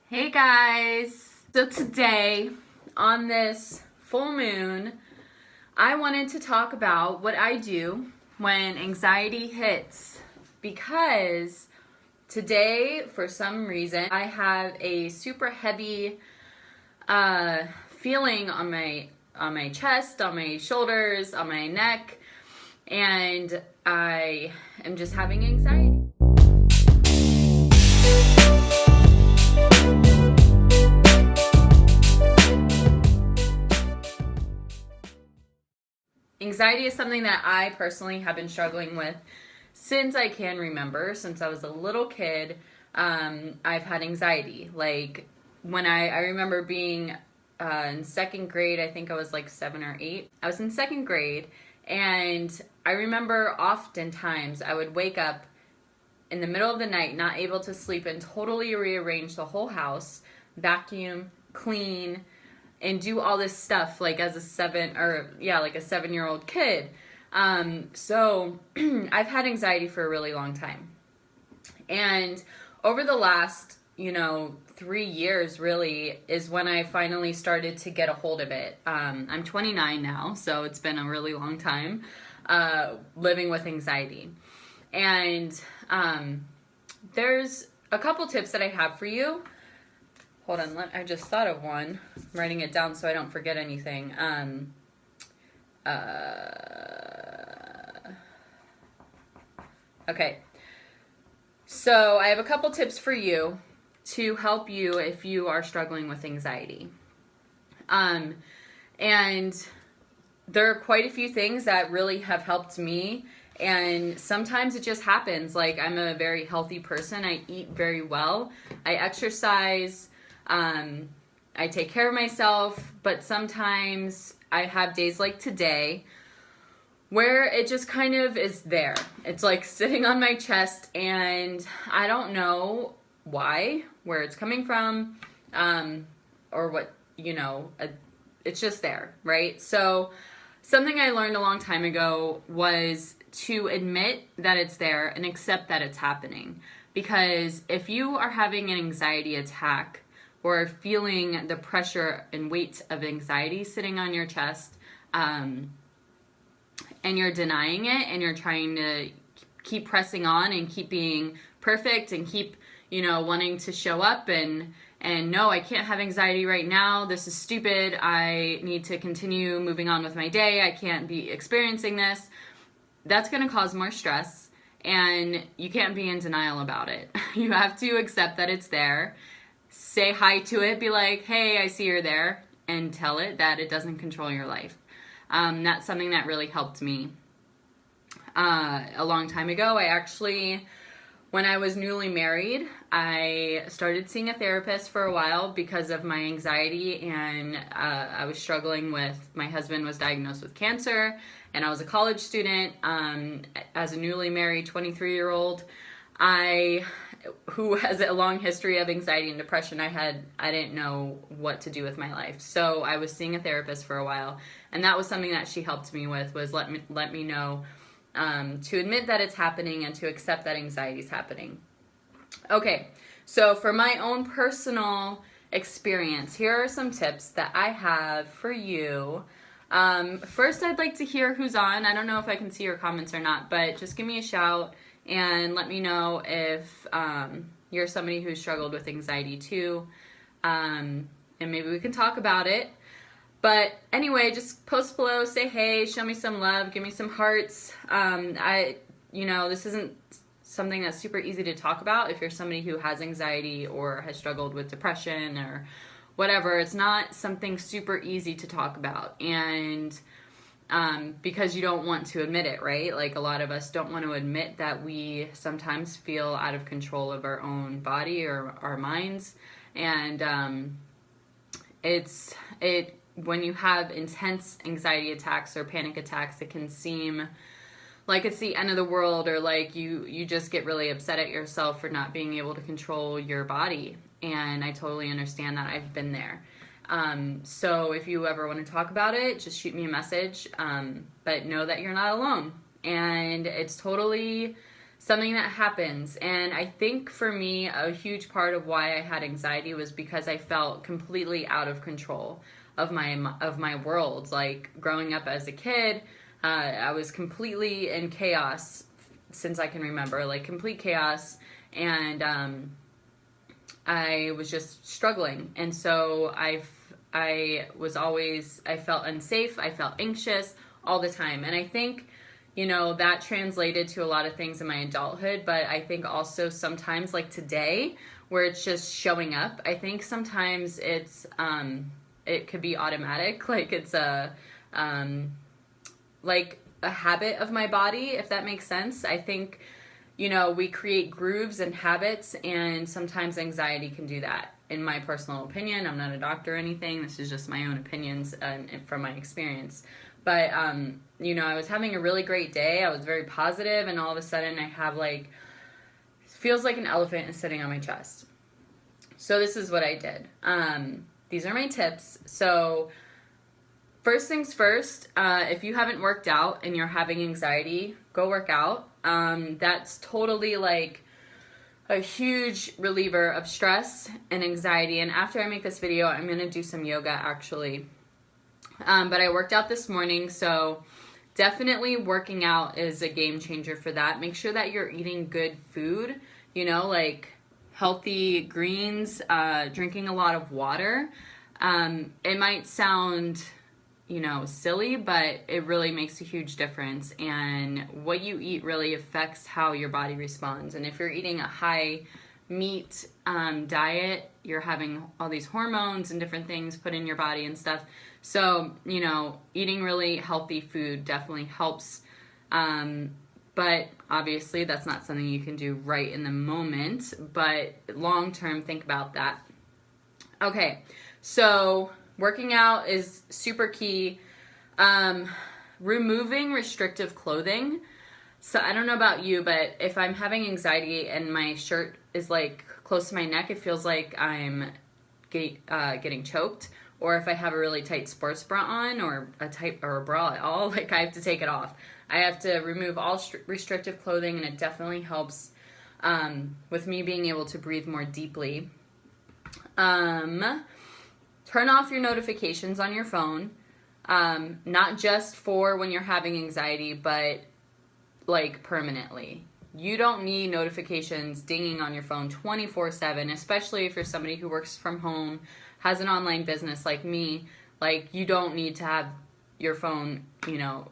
Hey guys! So today, on this full moon, I wanted to talk about what I do when anxiety hits because today, for some reason, I have a super heavy feeling on my chest, on my shoulders, on my neck, and I am just having anxiety. Anxiety is something that I personally have been struggling with since I can remember. Since I was a little kid, I've had anxiety. Like when I remember being in second grade, I think I was like 7 or 8. I was in second grade, and I remember oftentimes I would wake up in the middle of the night, not able to sleep, and totally rearrange the whole house, vacuum, clean, and do all this stuff like as a 7-year-old kid. So I've had anxiety for a really long time. And over the last, 3 years really is when I finally started to get a hold of it. I'm 29 now, so it's been a really long time living with anxiety. And there's a couple tips that I have for you. Hold on, I just thought of one. I'm writing it down so I don't forget anything. Okay, so I have a couple tips for you to help you if you are struggling with anxiety. And there are quite a few things that really have helped me. And sometimes it just happens. Like, I'm a very healthy person. I eat very well. I exercise. I take care of myself. But sometimes I have days like today where it just kind of is there. It's like sitting on my chest, and I don't know why, where it's coming from, or what, it's just there, right? So something I learned a long time ago was to admit that it's there and accept that it's happening. Because if you are having an anxiety attack or feeling the pressure and weight of anxiety sitting on your chest, and you're denying it and you're trying to keep pressing on and keep being perfect and keep, wanting to show up and no, I can't have anxiety right now. This is stupid. I need to continue moving on with my day. I can't be experiencing this. That's going to cause more stress, and you can't be in denial about it. You have to accept that it's there. Say hi to it. Be like, hey, I see you're there, and tell it that it doesn't control your life. That's something that really helped me a long time ago. When I was newly married, I started seeing a therapist for a while because of my anxiety, and I was struggling with, my husband was diagnosed with cancer, and I was a college student. As a newly married 23-year-old, who has a long history of anxiety and depression, I didn't know what to do with my life. So I was seeing a therapist for a while, and that was something that she helped me with, was let me know to admit that it's happening and to accept that anxiety is happening. Okay, so for my own personal experience, here are some tips that I have for you. First, I'd like to hear who's on. I don't know if I can see your comments or not, but just give me a shout and let me know if you're somebody who struggled with anxiety too, and maybe we can talk about it. But anyway, just post below, say hey, show me some love, give me some hearts. This isn't something that's super easy to talk about if you're somebody who has anxiety or has struggled with depression or whatever. It's not something super easy to talk about, and because you don't want to admit it, right? Like, a lot of us don't want to admit that we sometimes feel out of control of our own body or our minds, and when you have intense anxiety attacks or panic attacks, it can seem like it's the end of the world, or like you just get really upset at yourself for not being able to control your body. And I totally understand that. I've been there. So if you ever want to talk about it, just shoot me a message. But know that you're not alone. And it's totally something that happens. And I think for me, a huge part of why I had anxiety was because I felt completely out of control of my world. Like growing up as a kid, I was completely in chaos since I can remember, like complete chaos. And I was just struggling. And so I felt unsafe. I felt anxious all the time. And I think, that translated to a lot of things in my adulthood, but I think also sometimes like today where it's just showing up, I think sometimes it could be automatic. Like it's like a habit of my body, if that makes sense. I think, we create grooves and habits, and sometimes anxiety can do that. In my personal opinion, I'm not a doctor or anything. This is just my own opinions and from my experience. But, I was having a really great day. I was very positive, and all of a sudden I have feels like an elephant is sitting on my chest. So this is what I did. These are my tips. So first things first, if you haven't worked out and you're having anxiety, go work out. That's totally like a huge reliever of stress and anxiety. And after I make this video, I'm going to do some yoga actually. But I worked out this morning, so definitely working out is a game changer for that. Make sure that you're eating good food, like healthy greens, drinking a lot of water. It might sound silly, but it really makes a huge difference. And what you eat really affects how your body responds. And if you're eating a high meat diet, you're having all these hormones and different things put in your body and stuff. So, eating really healthy food definitely helps. But obviously that's not something you can do right in the moment, but long term, think about that. Okay, so working out is super key. Removing restrictive clothing. So I don't know about you, but if I'm having anxiety and my shirt is like close to my neck, it feels like I'm getting choked. Or if I have a really tight sports bra on, or a bra at all, like I have to take it off. I have to remove all restrictive clothing, and it definitely helps with me being able to breathe more deeply. Turn off your notifications on your phone, not just for when you're having anxiety, but like permanently. You don't need notifications dinging on your phone 24/7, especially if you're somebody who works from home, has an online business like me. Like, you don't need to have your phone,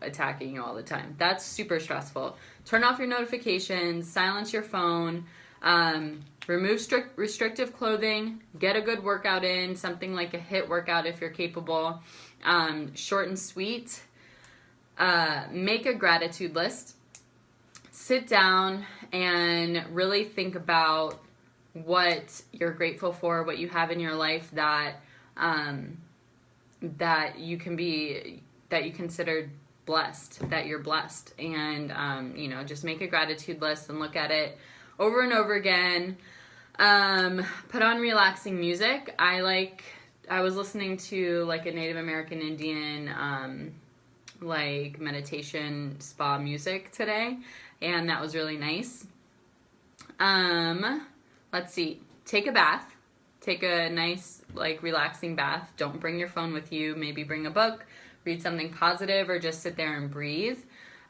attacking you all the time. That's super stressful. Turn off your notifications, silence your phone, remove restrictive clothing, get a good workout in, something like a HIIT workout if you're capable, short and sweet. Make a gratitude list. Sit down and really think about what you're grateful for, what you have in your life that you consider blessed, that you're blessed. And, just make a gratitude list and look at it over and over again. Put on relaxing music. I was listening to like a Native American Indian, meditation spa music today, and that was really nice. Let's see. Take a bath. Take a nice, relaxing bath. Don't bring your phone with you. Maybe bring a book, read something positive, or just sit there and breathe.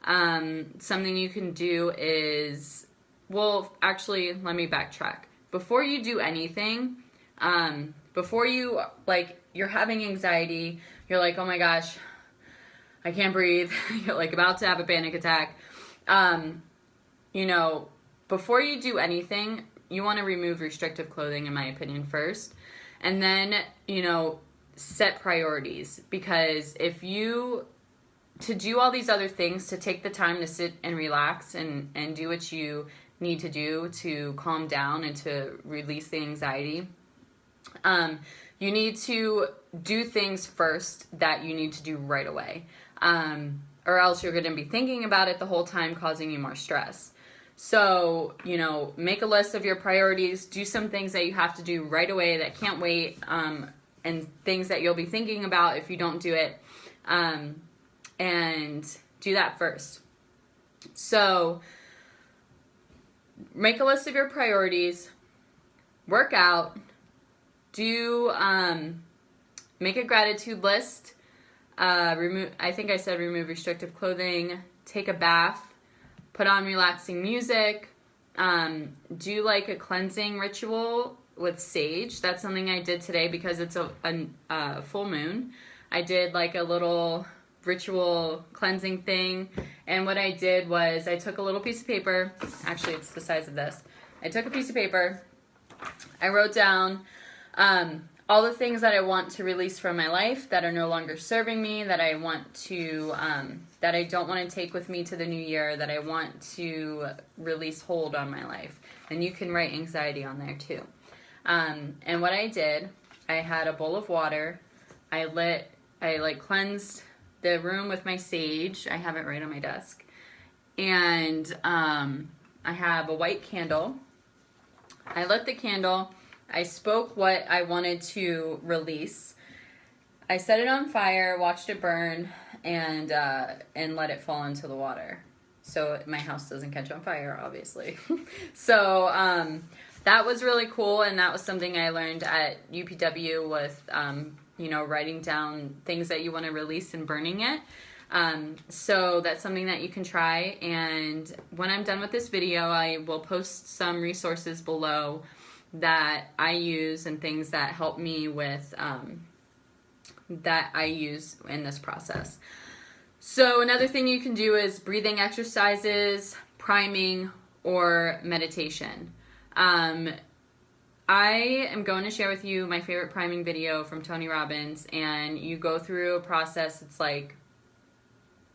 Something you can do is, actually, let me backtrack. Before you do anything, before you're having anxiety, you're like, oh my gosh, I can't breathe. You're about to have a panic attack. Before you do anything, you want to remove restrictive clothing, in my opinion, first. And then, set priorities. Because to do all these other things, to take the time to sit and relax and do what you need to do to calm down and to release the anxiety, you need to do things first that you need to do right away. Or else you're going to be thinking about it the whole time, causing you more stress. So, make a list of your priorities, do some things that you have to do right away that can't wait, and things that you'll be thinking about if you don't do it, and do that first. So, make a list of your priorities, work out, make a gratitude list, I think I said remove restrictive clothing, take a bath, put on relaxing music, do like a cleansing ritual with sage. That's something I did today because it's a full moon. I did like a little ritual cleansing thing, and what I did was I took a little piece of paper, actually it's the size of this. I took a piece of paper, I wrote down all the things that I want to release from my life that are no longer serving me, that I want to, that I don't want to take with me to the new year, that I want to release hold on my life. And you can write anxiety on there too. And what I did, I had a bowl of water, I cleansed the room with my sage. I have it right on my desk. And I have a white candle. I lit the candle. I spoke what I wanted to release. I set it on fire, watched it burn, and let it fall into the water. So my house doesn't catch on fire, obviously. So that was really cool, and that was something I learned at UPW with writing down things that you want to release and burning it. So that's something that you can try. And when I'm done with this video, I will post some resources below that I use and things that help me with, that I use in this process. So another thing you can do is breathing exercises, priming, or meditation. I am going to share with you my favorite priming video from Tony Robbins, and you go through a process. It's like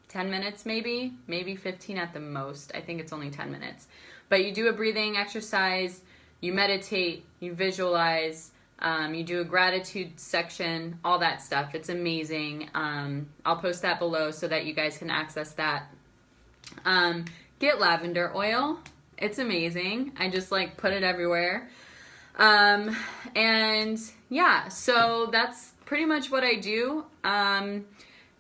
10 minutes maybe 15 at the most. I think it's only 10 minutes. But you do a breathing exercise, you meditate, you visualize, you do a gratitude section, all that stuff. It's amazing. I'll post that below so that you guys can access that. Get lavender oil. It's amazing. I just put it everywhere. And yeah, so that's pretty much what I do. And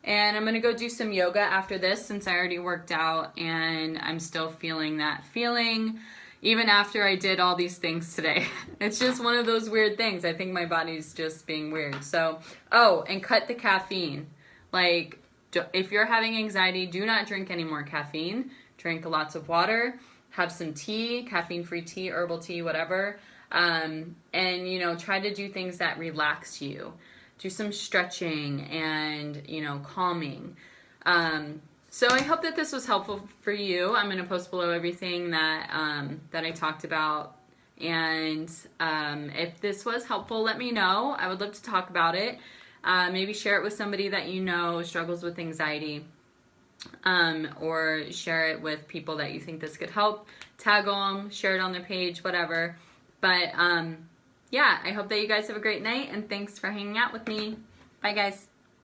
I'm going to go do some yoga after this since I already worked out and I'm still feeling that feeling even after I did all these things today. It's just one of those weird things. I think my body's just being weird. So, and cut the caffeine. If you're having anxiety, do not drink any more caffeine. Drink lots of water. Have some tea, caffeine-free tea, herbal tea, whatever. And, try to do things that relax you. Do some stretching and, calming. So I hope that this was helpful for you. I'm going to post below everything that I talked about. And if this was helpful, let me know. I would love to talk about it. Maybe share it with somebody that you know struggles with anxiety. Or share it with people that you think this could help. Tag them, share it on their page, whatever. But yeah, I hope that you guys have a great night, and thanks for hanging out with me. Bye, guys.